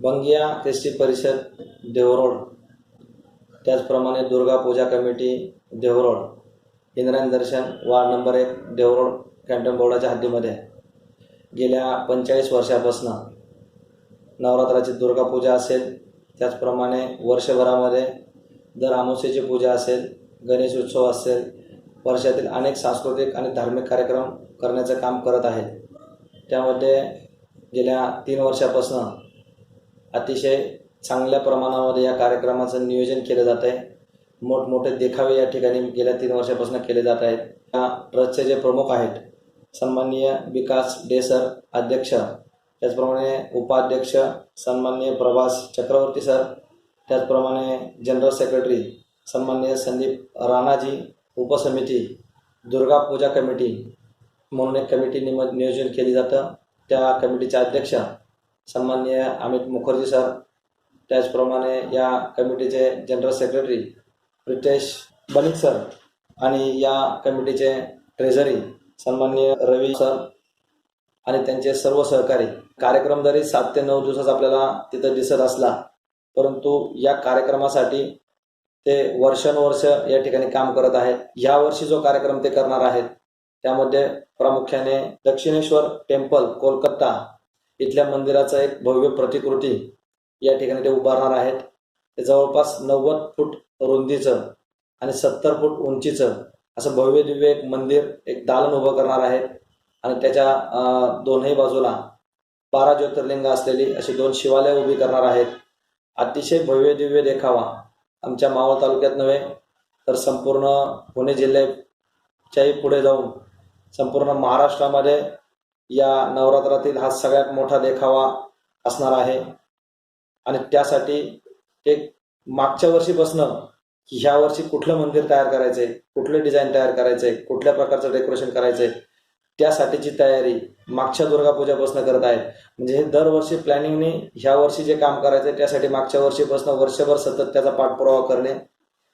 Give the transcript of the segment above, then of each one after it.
बंगिया ख्रिस्ती परिषद देवरोड, त्याचप्रमाणे दुर्गा पूजा कमिटी देवरोड, इंद्रायणी दर्शन वार्ड नंबर 1 देवरोड कॅन्टन बोर्डाच्या हद्दीमध्ये गेल्या 45 वर्षापासून नवरात्राची दुर्गा पूजा असेल, त्याचप्रमाणे वर्षभरामध्ये दर अमावस्येची पूजा असेल, गणेश उत्सव असेल, वर्षातील अनेक सांस्कृतिक आणि धार्मिक कार्यक्रम करण्याचं काम करत आहे। त्यामध्ये गेल्या 3 वर्षापासून अतिशय चांगल्या प्रमाणामध्ये या कार्यक्रमाचं नियोजन केलं जात आहे। मोठमोठे देखावे या ठिकाणी गेल्या 3 वर्षापासून केले जात आहेत। या ट्रस्टचे जे प्रमुख आहेत सन्माननीय विकास डे सर अध्यक्ष, त्याचप्रमाणे उपाध्यक्ष सन्माननीय प्रभास चक्रवर्ती सर, त्याचप्रमाणे जनरल सेक्रेटरी सन्माननीय संदीप राणाजी, उपसमिती दुर्गा पूजा कमिटी म्हणून एक कमिटी नियोजन केली जातं। त्या कमिटीचे अध्यक्ष सन्माननीय अमित मुखर्जी सर, त्याचप्रमाणे या कमिटीचे general secretary Pritesh Banik sir आणि या कमिटीचे ट्रेझरी सन्माननीय रवी सर आणि त्यांचे सर्व सहकारी। कार्यक्रम जरी 7 ते 9 दिवसाचा आपल्याला तिथं दिसत असला, परंतु या कार्यक्रमासाठी ते वर्षानुवर्ष या ठिकाणी काम करत आहेत। यावर्षी जो कार्यक्रम ते करणार आहेत त्यामध्ये प्रामुख्याने दक्षिणेश्वर टेम्पल कोलकाता इथल्या मंदिराचं एक भव्य प्रतिकृती या ठिकाणी ते उभारणार आहेत। ते जवळपास 90 फूट रुंदीचं आणि 70 फूट उंचीचं असं भव्य दिव्य एक मंदिर, एक दालन उभं करणार आहेत आणि त्याच्या दोन्ही बाजूला 12 ज्योतिर्लिंग असलेली अशी 2 शिवालय उभी करणार आहेत। अतिशय भव्य दिव्य देखावा आमच्या मावळ तालुक्यात नव्हे तर संपूर्ण पुणे जिल्ह्याच्याही पुढे जाऊन संपूर्ण महाराष्ट्रामध्ये या नवरात्रातील हा सगळ्यात मोठा देखावा असणार आहे। आणि त्यासाठी एक मागच्या वर्षीपासून ह्या वर्षी कुठलं मंदिर तयार करायचंय, कुठले डिझाईन तयार करायचंय, कुठल्या प्रकारचं डेकोरेशन करायचंय, त्यासाठीची तयारी मागच्या दुर्गा पूजापासून करत आहे। म्हणजे हे दरवर्षी प्लॅनिंगने ह्या वर्षी जे काम करायचंय त्यासाठी मागच्या वर्षीपासून वर्षभर सतत त्याचा पाठपुरावा करणे,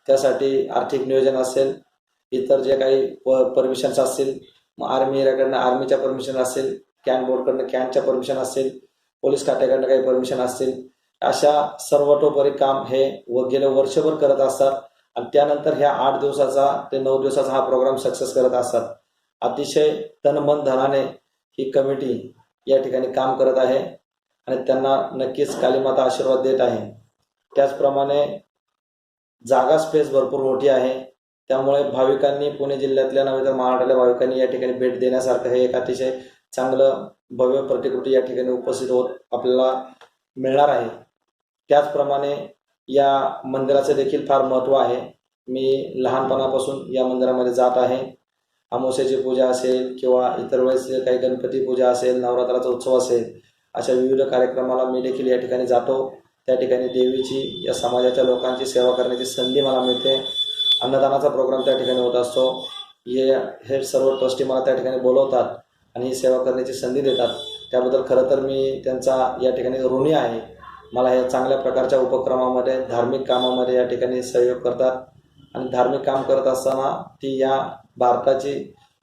त्यासाठी आर्थिक नियोजन असेल, इतर जे काही परमिशन्स असतील, आर्मी एरियाकडनं आर्मीच्या परमिशन असतील, कॅन बोर्डकडनं कॅनच्या परमिशन असतील, पोलीस खात्याकडनं काही परमिशन असतील, अशा सर्वतोपरी काम हे गेल्या वर्षभर करत असतात आणि त्यानंतर ह्या 8 दिवसाचा ते 9 दिवसाचा हा प्रोग्राम सक्सेस करत असतात। अतिशय तन मन धनाने ही कमिटी या ठिकाणी काम करत आहे आणि त्यांना नक्कीच कालीमाता आशीर्वाद देत आहे। त्याचप्रमाणे जागा स्पेस भरपूर मोठी आहे, त्यामुळे भाविकांनी पुणे जिल्ह्यातल्या नव्हे तर महाराष्ट्रातल्या भाविकांनी या ठिकाणी भेट देण्यासारखं हे एक अतिशय चांगलं भव्य प्रतिकृती या ठिकाणी उपस्थित होत आपल्याला मिळणार आहे। त्याचप्रमाणे या मंदिराचे देखील फार महत्त्व आहे। मी लहानपणापासून या मंदिरामध्ये जात आहे। अमावस्येची पूजा असेल किंवा इतर वेळेस काही गणपती पूजा असेल, नवरात्राचा उत्सव असेल, अशा विविध कार्यक्रमाला मी देखील या ठिकाणी जातो। त्या ठिकाणी देवीची, या समाजाच्या लोकांची सेवा करण्याची संधी मला मिळते। अन्नदानाचा प्रोग्राम त्या ठिकाणी होत असतो। हे सर्व ट्रस्टी मला त्या ठिकाणी बोलवतात आणि ही सेवा करण्याची संधी देतात। त्याबद्दल खरं तर मी त्यांचा या ठिकाणी ऋणी आहे। मला या चांगल्या प्रकारच्या उपक्रमामध्ये, धार्मिक कामामध्ये या ठिकाणी सहयोग करतात आणि धार्मिक काम करत असताना ती या भारताची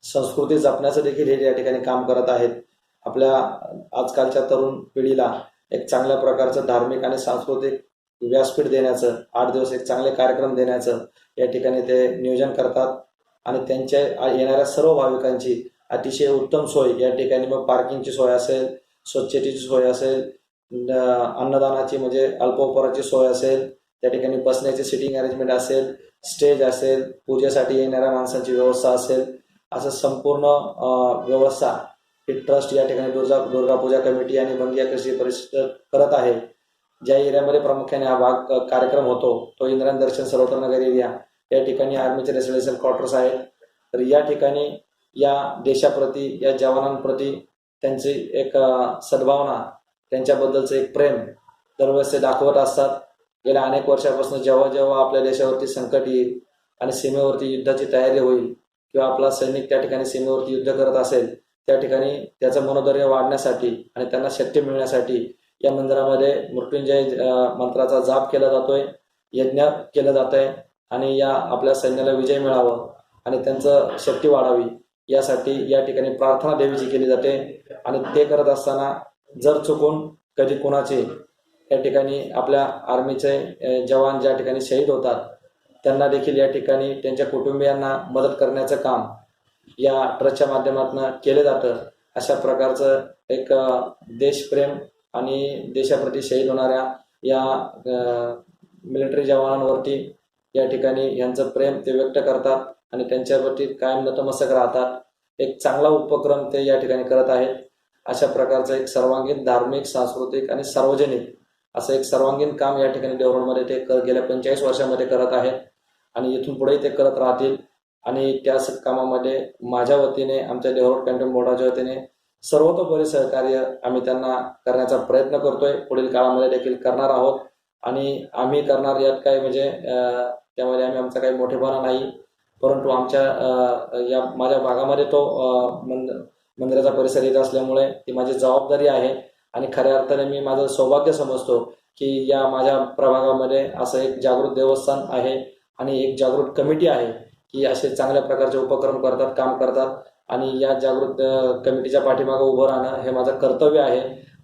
संस्कृती जपण्याचं देखील हे या ठिकाणी काम करत आहेत। आपल्या आजकालच्या तरुण पिढीला एक चांगल्या प्रकारचं धार्मिक आणि सांस्कृतिक व्यासपीठ देण्याचं, 8 दिवस एक चांगले कार्यक्रम देण्याचं या ठिकाणी ते नियोजन करतात आणि त्यांच्या येणाऱ्या सर्व भाविकांची अतिशय उत्तम सोय या ठिकाणी, मग पार्किंगची सोय असेल, स्वच्छतेची सोय असेल, अन्नदानाची म्हणजे अल्पोपहाराची सोय असेल, त्या ठिकाणी बसण्याची सिटिंग अरेंजमेंट असेल, स्टेज असेल, पूजेसाठी येणाऱ्या माणसांची व्यवस्था असेल, असं संपूर्ण व्यवस्था ही ट्रस्ट या ठिकाणी दुर्गा पूजा कमिटी आणि बंगिया ख्रिस्ती परिषद करत आहे। ज्या एरियामध्ये प्रामुख्याने हा कार्यक्रम होतो तो इंद्रायणी दर्शन सर्वत्र नगर एरिया, या ठिकाणी आर्मीचे रेसिडेन्शियल क्वार्टर्स आहेत। तर या ठिकाणी या देशाप्रती, या जवानांप्रती त्यांची एक सद्भावना, त्यांच्याबद्दलचं एक प्रेम दरवेळेस ते दाखवत असतात। गेल्या अनेक वर्षापासून जेव्हा जेव्हा आपल्या देशावरती संकट येईल आणि सीमेवरती युद्धाची तयारी होईल किंवा आपला सैनिक त्या ठिकाणी सीमेवरती युद्ध करत असेल, त्या ठिकाणी त्याचं मनोधैर्य वाढण्यासाठी आणि त्यांना शक्ती मिळण्यासाठी या मंदिरामध्ये मृत्युंजय मंत्राचा जाप केला जातोय, यज्ञ केलं जात आहे आणि या आपल्या सैन्याला विजय मिळावं आणि त्यांचं शक्ती वाढावी यासाठी या ठिकाणी प्रार्थना देवीची केली जाते। आणि ते करत असताना जर चुकून कधी कोणाचे या ठिकाणी आपल्या आर्मीचे जवान ज्या ठिकाणी शहीद होतात त्यांना देखील या ठिकाणी त्यांच्या कुटुंबियांना मदत करण्याचं काम या ट्रस्टच्या माध्यमातून केलं जातं. अशा प्रकारचं एक देशप्रेम आणि देशाप्रती शहीद होणाऱ्या या मिलिटरी जवानांवरती या ठिकाणी यांचं प्रेम ते व्यक्त करतात आणि त्यांच्यावरती कायम नतमस्तक राहतात. एक चांगला उपक्रम ते या ठिकाणी करत आहेत. अशा प्रकारचं एक सर्वांगीण धार्मिक, सांस्कृतिक आणि सार्वजनिक असं एक सर्वांगीण काम या ठिकाणी देवरोडमध्ये ते गेल्या 45 वर्षामध्ये करत आहेत आणि इथून पुढेही ते करत राहतील. आणि त्याच कामामध्ये माझ्या वतीने, आमच्या देवरोड कॅन्टोन्मेंट बोर्डाच्या वतीने सर्वतोपरी सहकार्य आम्ही त्यांना करण्याचा प्रयत्न करतोय. पुढील काळामध्ये देखील करणार आहोत आणि आम्ही करणार यात काय म्हणजे त्यामध्ये आमचा काही मोठेपणा नाही, परंतु आमच्या या माझ्या भागामध्ये तो मंदिराचा परिसर येत असल्यामुळे ती माझी जबाबदारी आहे आणि खऱ्या अर्थाने मी माझं सौभाग्य समजतो की या माझ्या प्रभागामध्ये असं एक जागृत देवस्थान आहे आणि एक जागृत कमिटी आहे की असे चांगल्या प्रकारचे उपक्रम करतात, काम करतात आणि या जागृत कमिटीच्या पाठीमागे उभं राहणं हे माझं कर्तव्य आहे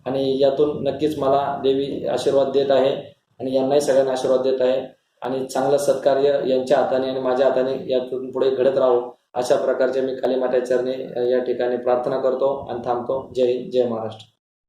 आणि यातून नक्कीच मला देवी आशीर्वाद देत आहे आणि यांनाही सगळ्यांना आशीर्वाद देत आहे आणि चांगलं सत्कार्य यांच्या हाताने आणि माझ्या हाताने यातून पुढे घडत राहू अशा प्रकारचे मी काली मातेच्या चरणी या ठिकाणी प्रार्थना करतो आणि थांबतो. जय हिंद, जय महाराष्ट्र.